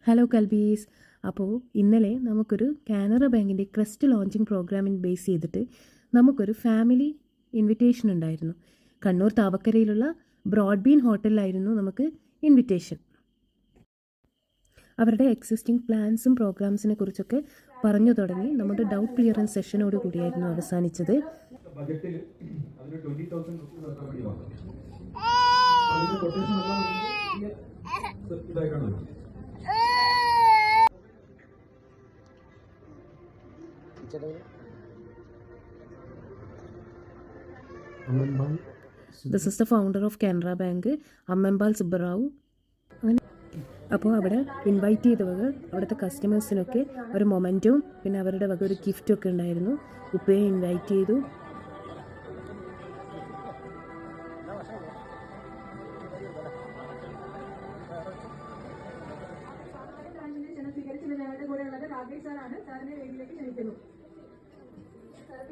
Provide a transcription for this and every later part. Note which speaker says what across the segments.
Speaker 1: Hello കൽബീസ്. അപ്പോൾ ഇന്നലെ നമുക്കൊരു കാനറ ബാങ്കിൻ്റെ ക്രസ്റ്റ് ലോഞ്ചിങ് പ്രോഗ്രാമിൽ ബേസ് ചെയ്തിട്ട് നമുക്കൊരു ഫാമിലി ഇൻവിറ്റേഷൻ ഉണ്ടായിരുന്നു. കണ്ണൂർ താവക്കരയിലുള്ള ബ്രോഡ്ബീൻ ഹോട്ടലിലായിരുന്നു നമുക്ക് ഇൻവിറ്റേഷൻ. അവരുടെ എക്സിസ്റ്റിംഗ് പ്ലാൻസും പ്രോഗ്രാംസിനെ കുറിച്ചൊക്കെ പറഞ്ഞു തുടങ്ങി. നമ്മുടെ ഡൗട്ട് ക്ലിയറൻസ് സെഷനോട് കൂടിയായിരുന്നു അവസാനിച്ചത്. This is the founder of Canara bank, Ammembal Subbarao. അപ്പോൾ അവിടെ ഇൻവൈറ്റ് ചെയ്തവർ അവിടുത്തെ കസ്റ്റമേഴ്സിനൊക്കെ ഒരു മൊമെൻറ്റും പിന്നെ അവരുടെ വക ഒരു ഗിഫ്റ്റും ഒക്കെ ഉണ്ടായിരുന്നു. ഉപ്പയെ ഇൻവൈറ്റ് ചെയ്തു.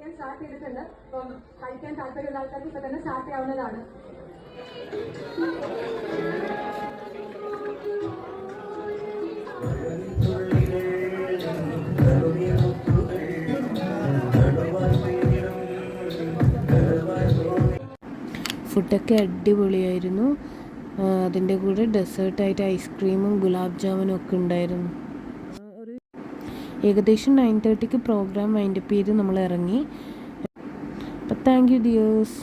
Speaker 2: ഞാൻ സ്റ്റാർട്ട് ചെയ്തിട്ടുണ്ട്. അപ്പം കഴിക്കാൻ താല്പര്യമുള്ള ആൾക്കാർക്ക് ഇപ്പം തന്നെ സ്റ്റാർട്ട് ചെയ്യാവുന്നതാണ്.
Speaker 1: ഫുഡൊക്കെ അടിപൊളിയായിരുന്നു. അതിൻ്റെ കൂടെ ഡെസേർട്ടായിട്ട് ഐസ്ക്രീമും ഗുലാബ് ജാമുനും ഒക്കെ ഉണ്ടായിരുന്നു. ഏകദേശം 9:30 പ്രോഗ്രാം വൈൻഡപ്പ് ചെയ്ത് നമ്മൾ ഇറങ്ങി. അപ്പോൾ താങ്ക് യു ഡിയേഴ്സ്.